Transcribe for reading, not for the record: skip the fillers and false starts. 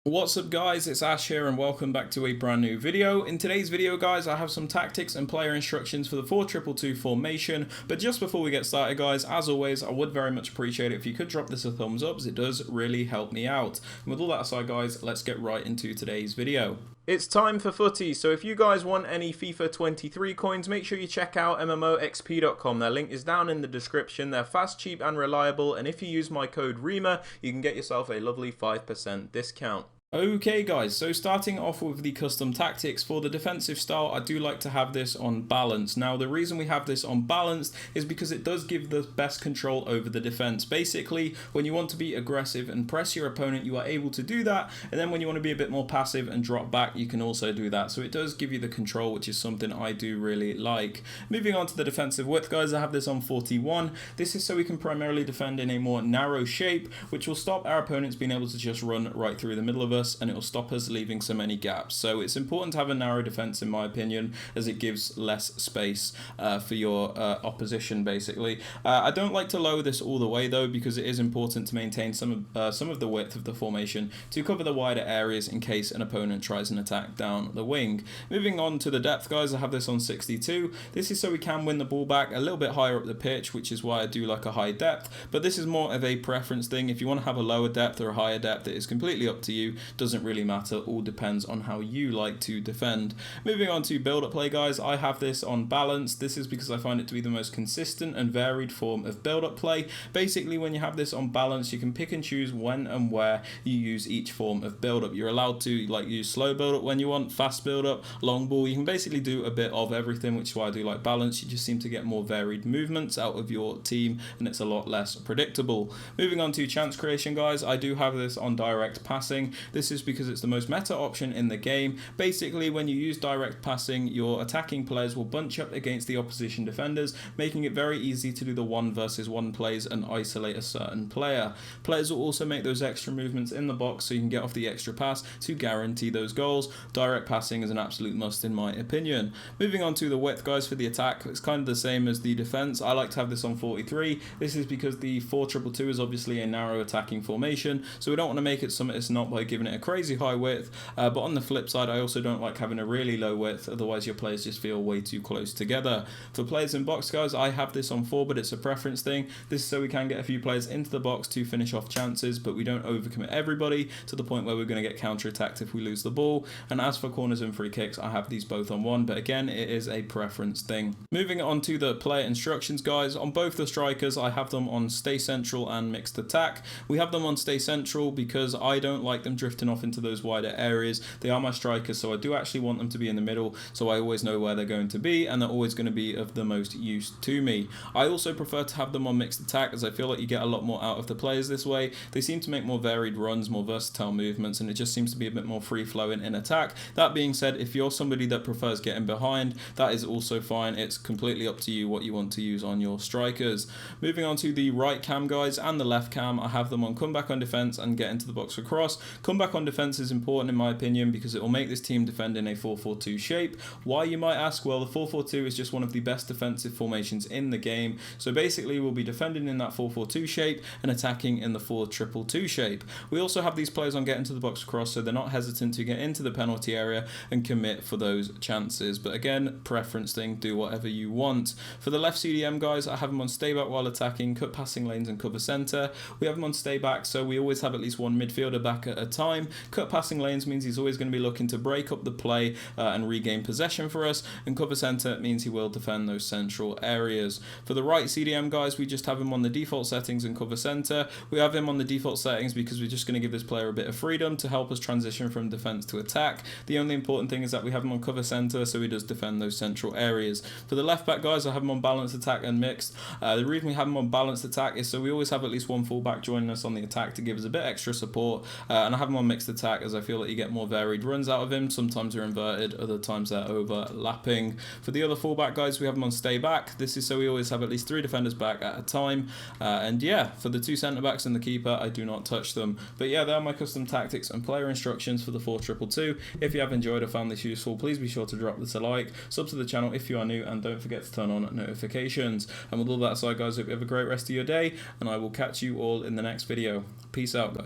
What's up guys, it's Ash here and welcome back to a brand new video. In today's video guys, I have some tactics and player instructions for the 4-2-2 formation, but just before we get started guys, as always, I would very much appreciate it if you could drop this a thumbs up as it does really help me out. And with all that aside guys, let's get right into today's video. It's time for footy, so if you guys want any FIFA 23 coins, make sure you check out MMOXP.com. Their link is down in the description. They're fast, cheap and reliable, and if you use my code Rema, you can get yourself a lovely 5% discount. Okay guys, so starting off with the custom tactics, for the defensive style I do like to have this on balance. Now the reason we have this on balanced is because it does give the best control over the defense. Basically when you want to be aggressive and press your opponent you are able to do that, and then when you want to be a bit more passive and drop back you can also do that. So it does give you the control, which is something I do really like. Moving on to the defensive width guys, I have this on 41. This is so we can primarily defend in a more narrow shape, which will stop our opponents being able to just run right through the middle of us, and it will stop us leaving so many gaps. So it's important to have a narrow defense in my opinion, as it gives less space for your opposition basically. I don't like to lower this all the way though, because it is important to maintain some of the width of the formation to cover the wider areas in case an opponent tries an attack down the wing. Moving on to the depth guys, I have this on 62. This is so we can win the ball back a little bit higher up the pitch, which is why I do like a high depth, but this is more of a preference thing. If you want to have a lower depth or a higher depth, it is completely up to you. Doesn't really matter, all depends on how you like to defend. Moving on to build-up play guys, I have this on balance. This is because I find it to be the most consistent and varied form of build-up play. Basically when you have this on balance you can pick and choose when and where you use each form of build-up. You're allowed to use slow build-up when you want, fast build-up, long ball. You can basically do a bit of everything, which is why I do like balance. You just seem to get more varied movements out of your team and it's a lot less predictable. Moving on to chance creation guys, I do have this on direct passing. This is because it's the most meta option in the game. Basically when you use direct passing, your attacking players will bunch up against the opposition defenders, making it very easy to do the 1 versus 1 plays and isolate a certain player. Players will also make those extra movements in the box so you can get off the extra pass to guarantee those goals. Direct passing is an absolute must in my opinion. Moving on to the width guys, for the attack it's kind of the same as the defense. I like to have this on 43. This is because the 4-2-2 is obviously a narrow attacking formation, so we don't want to make it something it's not by giving it a crazy high width, but on the flip side I also don't like having a really low width, otherwise your players just feel way too close together. For players in box guys, I have this on 4, but it's a preference thing. This is so we can get a few players into the box to finish off chances, but we don't overcommit everybody to the point where we're going to get counter-attacked if we lose the ball. And as for corners and free kicks, I have these both on 1, but again it is a preference thing. Moving on to the player instructions guys, on both the strikers I have them on stay central and mixed attack. We have them on stay central because I don't like them drifting off into those wider areas. They are my strikers, so I do actually want them to be in the middle, so I always know where they're going to be and they're always going to be of the most use to me. I also prefer to have them on mixed attack, as I feel like you get a lot more out of the players this way. They seem to make more varied runs, more versatile movements, and it just seems to be a bit more free flowing in attack. That being said, if you're somebody that prefers getting behind, that is also fine. It's completely up to you what you want to use on your strikers. Moving on to the right cam guys and the left cam, I have them on comeback on defense and get into the box for cross. Comeback on defense is important in my opinion because it will make this team defend in a 4-4-2 shape. Why, you might ask? Well, the 4-4-2 is just one of the best defensive formations in the game, so basically we'll be defending in that 4-4-2 shape and attacking in the 4-2-2 shape. We also have these players on get into the box cross, so they're not hesitant to get into the penalty area and commit for those chances, but again, preference thing, do whatever you want. For the left CDM guys, I have them on stay back while attacking, cut passing lanes and cover centre. We have them on stay back, so we always have at least one midfielder back at a time. Cut passing lanes means he's always going to be looking to break up the play and regain possession for us, and cover centre means he will defend those central areas. For the right CDM guys, we just have him on the default settings and cover centre. We have him on the default settings because we're just going to give this player a bit of freedom to help us transition from defence to attack. The only important thing is that we have him on cover centre, so he does defend those central areas. For the left back guys, I have him on balanced attack and mixed. The reason we have him on balanced attack is so we always have at least one fullback joining us on the attack to give us a bit extra support, and I have him on mixed attack as I feel that you get more varied runs out of him. Sometimes they're inverted, other times they're overlapping. For the other fullback guys, we have him on stay back. This is so we always have at least 3 defenders back at a time, and yeah, for the 2 centre backs and the keeper, I do not touch them. But yeah, there are my custom tactics and player instructions for the 4-2-2. If you have enjoyed or found this useful, please be sure to drop this a like, sub to the channel if you are new, and don't forget to turn on notifications. And with all that aside guys, hope you have a great rest of your day, and I will catch you all in the next video. Peace out guys.